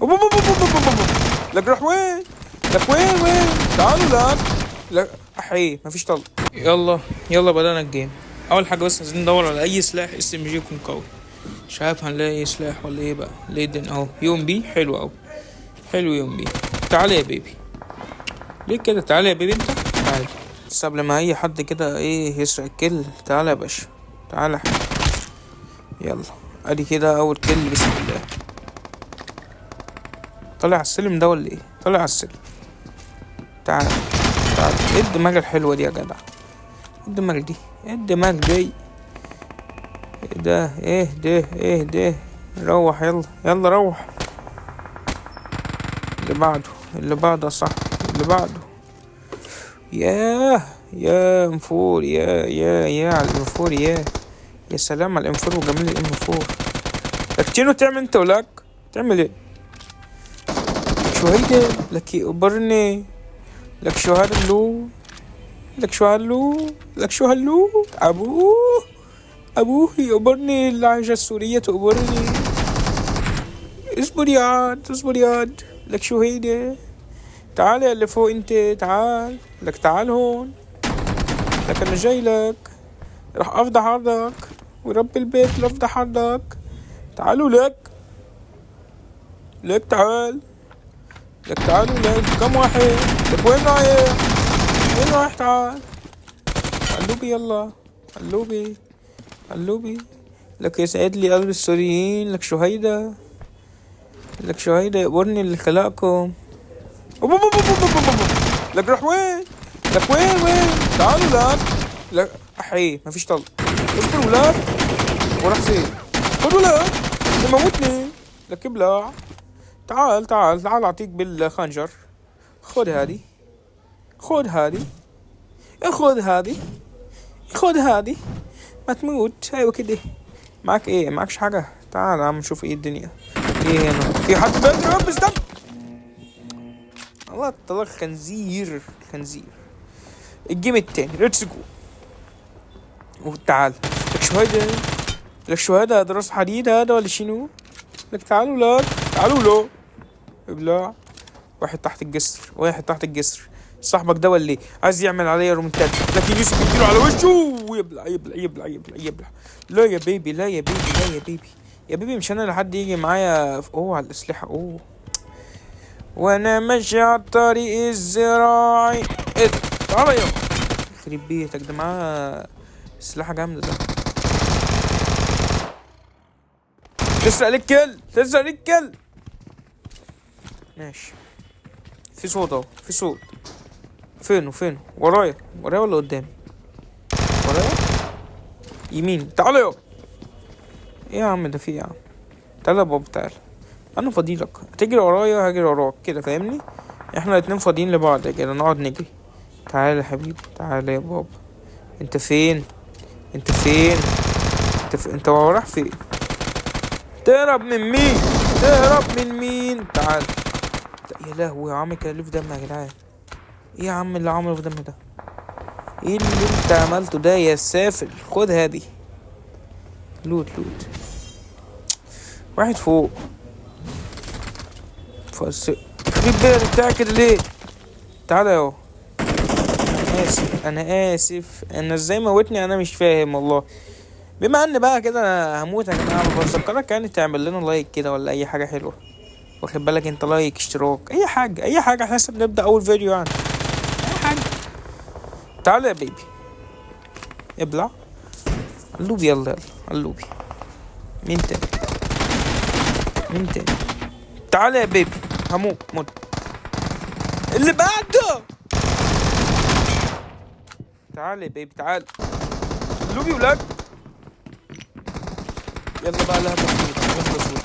أوب أوب أوب أوب أوب أوب. لك روح وين؟ لك وين تعالوا لك. لك أحي مفيش طلق. يلا بدأنا الجيم. أول حاجة بس عايزين ندور على أي سلاح اس ام جي يكون قوي. مش عارف هنلاقي سلاح ولا ايه بقى. ليدن اهو يوم بي حلو اهو. حلو يوم بي. تعالى يا بيبي. ليه كده؟ تعالى يا بيبي انت. تعالى بس قبل ما اي حد كده ايه يسرق الكل. تعالى يا باشا. تعالى يا حبيبي. يلا ادي كده اول كل بسم الله. طالع على السلم ده ولا ايه؟ طالع على السلم. تعالى ايه الدماغ الحلوة دي يا جدع؟ ايه الدماغ دي؟ ايه ده روح يلا روح. اللي بعده صح. اللي بعده. يا انفور يا على الانفور يا سلام على الانفور وجميل الانفور. لكتينو تعمل انت ولاك تعمل ايه؟ شو هيدا؟ لك يقبرني. لك شو هالو. لك شو هالو ابوه يقبرني. اللهجة السورية تقبرني. اصبر ياد. لك شو هيدا؟ تعال يا اللي فوق انت. تعال لك تعال هون. لك انا جاي لك. راح افضح عرضك ورب البيت لافضح عرضك. تعالوا لك تعالوا لك كم واحد. لك وين رايح تعال. قلوبي يلا قلوبي. لك يسعد لي قلب السوريين. لك شو هيدا يقبرني اللي خلقكم. لك روح وين. لك وين تعالوا لك احي مفيش طلق. اصبر ولاد وراح فين. خدوا لك موتني. لك ابلع. تعال اعطيك بالخنجر. خذ هذه ما تموت. ايوه كده. معك ايه؟ معكش حاجة. تعال عم نشوف ايه الدنيا. ايه هنا في حد بيضرب استنى. الله طلع خنزير. الجيم التاني ليتس جو. وتعال لك شو هذا راس حديد هذا ولا شنو؟ لك تعالوا له ابلع. واحد تحت الجسر. صاحبك ده ولا ايه؟ عايز يعمل عليا رومنتات. لكن يوسف يديله على وشه ويبلع. لا يا بيبي مش انا لحد يجي معايا على الاسلحه. وانا ماشي على الطريق الزراعي. ايه ده؟ تعالى يلا. يخرب بيتك ده معاه سلاحه جامده ده. تسرق لك كل. ماشي. في صوت اهو. فينه ورايا ولا قدامي؟ ورايا يمين. تعالى يلا. ايه يا عم ده في يا عم؟ تعالى يا بابا تعالى. انا فاضيلك. هتجري ورايا هجري وراك كده فاهمني. احنا الاتنين فاضيين لبعض كده نقعد نجري. تعالى يا حبيبي. تعالى يا بابا. انت فين؟ انت رايح فين؟ تهرب من مين؟ تعال. يا لهوي يا عم كان في دم يا جدعان. ايه يا عم اللي عمله في دم ده؟ ايه اللي انت عملته ده يا سافل؟ خد هادي. لوت واحد فوق خريب بيتك بتاعك كده ليه؟ تعالى اهو. انا اسف انا ازاي موتني انا مش فاهم والله. بما ان بقى كده انا هموت يا جماعه بفكرك يعني تعمل لنا لايك كده ولا اي حاجه حلوه. واخد بالك انت لايك اشتراك اي حاجه احنا لسه بنبدا اول فيديو يعني. اي حاجه. تعالى يا بيبي. ابلع. قلوبي يلا قلوبي. مين تاني؟ تعالى يا بيبي. موت. اللي بعده. تعالى يا بيبي تعالى. قلوبي ولاد. يلا بقى لها بسيط.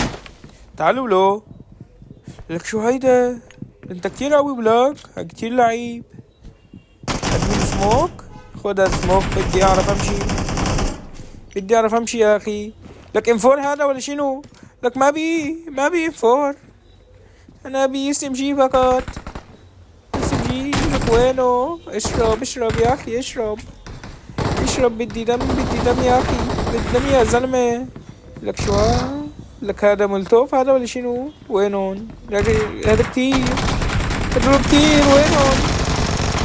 تعالوا له. لك شو هيدا؟ انت كتير قوي بلاك. كتير لعيب. ادمين سموك. خد السموك. بدي اعرف امشي يا اخي. لك انفور هذا ولا شنو؟ لك ما بي انفور. انا ابي اس ام جي فقط. لك وينه؟ اشرب يا اخي اشرب. بدي دم يا اخي. بدي دم يا زلمه. لك شو لك هذا مولتوف هذا ولا شنو؟ وينون؟ هذا كتير، هذول كتير وينون؟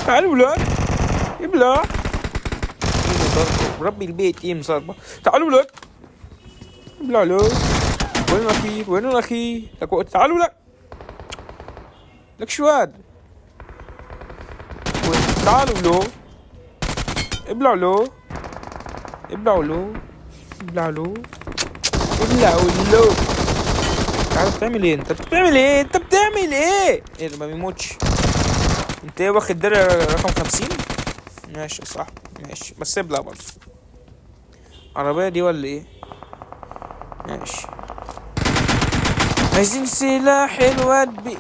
تعالوا ولاد ابلع ربي البيت مصربة. تعالوا ولاد ابلع له. وين الاخي؟ وين الاخي؟ لك وقت تعالوا لك شو هاد؟ تعالوا له ابلعوا له ابلعوا له ابلعوا له ابلعوا له. تعال بتعمل ايه انت؟ بتعمل ايه انت؟ بتعمل ايه؟ ايه ده ما بيموتش؟ انت ايه واخد درع رقم 50؟ ماشي صح ماشي بس ابلع برضه. عربية دي ولا ايه؟ ماشي. عايزين سلاح.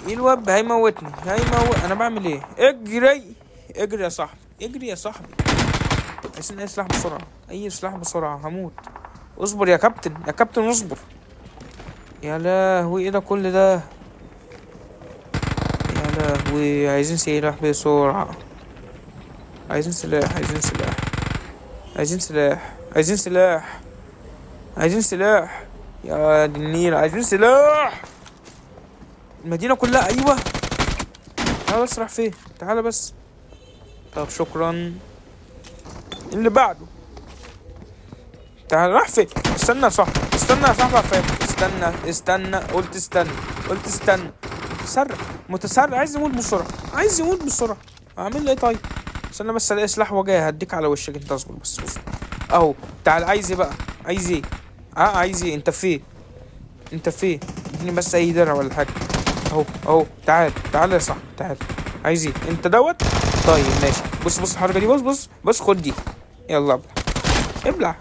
الواد هيموتني انا بعمل ايه؟ اجري يا صاحبي اجري يا صاحبي. عايزين اي سلاح بسرعة، اي سلاح بسرعة هموت. اصبر يا كابتن يا كابتن اصبر. يا لهوي ايه ده كل ده؟ يا لهوي عايزين سلاح بسرعة. عايزين سلاح عايزين سلاح عايزين سلاح عايزين سلاح عايزين سلاح. يا دي النيل عايزين سلاح. المدينة كلها ايوه. تعال بس راح فين؟ تعال بس. طب شكرا. اللي بعده. تعال راح فين؟ استنى يا صاحبي استنى يا صاحبي فين؟ استنى قلت استنى. متسرع عايز يموت بسرعة اعمل ايه طيب؟ استنى بس الاقي سلاح وجاي هديك على وشك انت. اصبر بس اهو. تعال عايز ايه بقى؟ عايز ايه؟ عايز ايه؟ انت فين؟ اديني بس اي درع ولا حاجه. اهو تعال يا صاحبي تعال. عايز ايه انت دوت؟ طيب ماشي. بص الحركه دي. بص خد دي. يلا ابلع.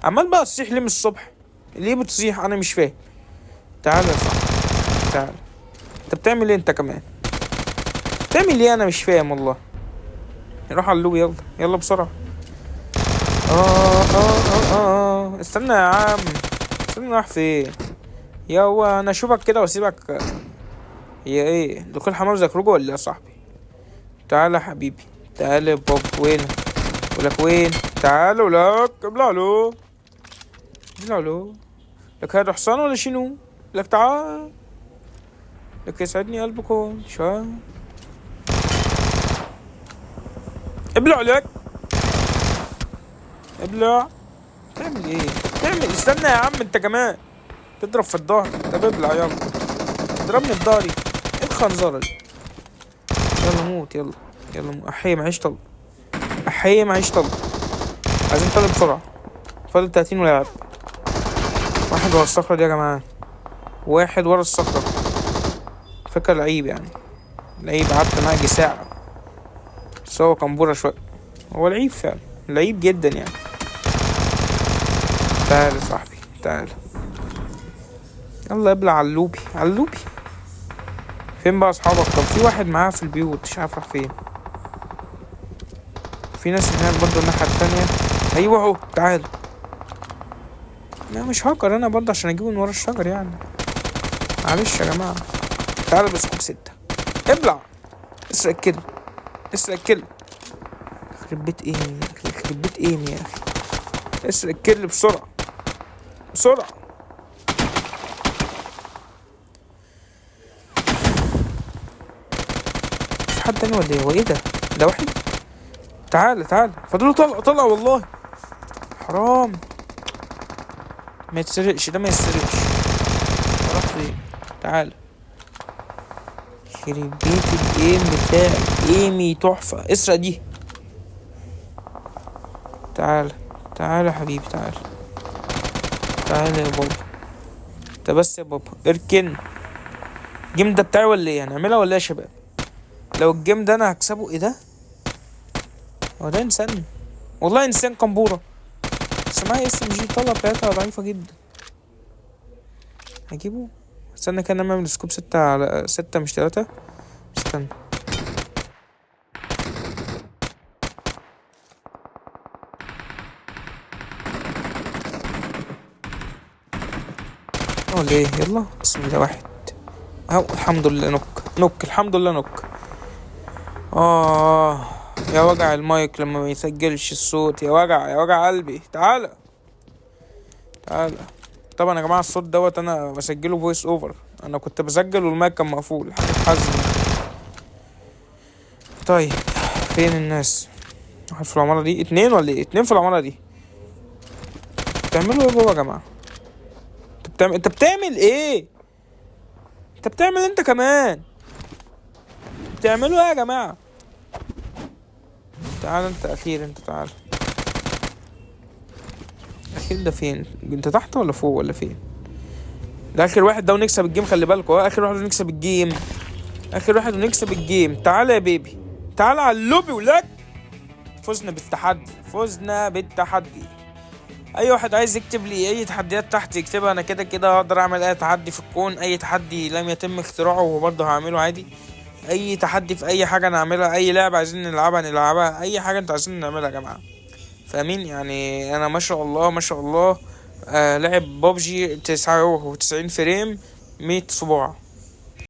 عمال بقى تصيح ليه من الصبح؟ ليه بتصيح؟ انا مش فاهم. تعال يا صاحبي تعال. انت بتعمل ايه انت كمان؟ بتعمل ايه؟ انا مش فاهم والله. روح على اللوب يلا بسرعه. استنى يا عم استنى. راح فين؟ يا انا اشوفك كده واسيبك. هي ايه دخول حمام زكروجو ولا يا صاحبي؟ تعال يا حبيبي تعال يا بابا. وين تعالوا لك ابلع له لك هذا حصان ولا شنو؟ لك تعال لك يسعدني قلبكم شو. ابلع لك ابلع. تعمل ايه؟ استنى يا عم انت كمان تضرب في الظهر. طب ابلع يلا. اضربني في ظهري. ايه الخنزرة دي؟ يلا موت يلا موت. احيه معيش طلق. عايزين طلق بسرعة. فاضل 30 ولاعب. واحد ورا الصخرة دي يا جماعة. واحد ورا الصخرة. فكرة لعيب يعني. قعدت معاه يجي ساعة بس هو كان شوية. هو لعيب فعلا لعيب جدا يعني. تعال يا صاحبي تعال. يلا ابلع على اللوبي. فين بقى اصحابك؟ طب في واحد معاه في البيوت مش عارف راح فين. في ناس هناك برضه الناحية التانية. ايوه اهو تعال. لا مش هاكر انا برضه عشان اجيبه من ورا الشجر يعني. معلش يا جماعة. تعال بسكوب 6. ابلع. اسرق الكل. يخرب بيت ايه يا اخي. اسرق الكل بسرعة. في حد تاني ولا ايه؟ هو ايه ده واحد. تعال فضلوا طلع والله. حرام. ما يتسرقش راح فين؟ تعال. يخرب بيت الايم بتاعي. ايمي تحفة. اسرق دي. تعال يا حبيبي تعال يا بابا. انت بس يا بابا اركن. الجيم ده بتاعي ولا ايه؟ هنعملها ولا ايه يا شباب؟ لو الجيم ده انا هكسبه. ايه ده؟ هو ده انسان والله. انسان قنبورة. بس معايا SMG. الطلقة بتاعتها ضعيفة جدا. هجيبه. استنى كده نعمل سكوب 6 على 6 مش 3. استنى. ليه؟ يلا بسم الله. واحد اهو. الحمد لله نوك. الحمد لله نوك. يا وجع المايك لما ما يسجلش الصوت. يا وجع قلبي. تعالى طبعا يا جماعه الصوت دوت انا بسجله فويس اوفر، انا كنت بسجل والمايك كان مقفول، حاجه تحزن. طيب فين الناس؟ واحد في العماره دي، اتنين ولا ايه؟ اتنين في العماره دي. بتعملوا ايه جوه يا جماعه؟ انت بتعمل ايه؟ انت بتعمل انت كمان؟ بتعملوا ايه يا جماعه؟ تعال انت اخير، انت تعال اخير. ده فين؟ انت تحت ولا فوق ولا فين؟ ده اخر واحد ده ونكسب الجيم، خلي بالكوا، اخر واحد ونكسب الجيم، اخر واحد ونكسب الجيم. تعال يا بيبي، تعال على اللوبي ولك. فزنا بالتحدي، فزنا بالتحدي. اي واحد عايز يكتب لي اي تحديات تحت يكتبها، انا كده كده هقدر اعمل اي تحدي في الكون، اي تحدي لم يتم اختراعه وبرضه هعمله عادي. اي تحدي في اي حاجه نعملها، اي لعبه عايزين نلعبها، اي حاجه انتوا عايزين نعملها يا جماعه. فاهمين يعني؟ انا ما شاء الله ما شاء الله، لعب بابجي 99 فريم 100 صباع.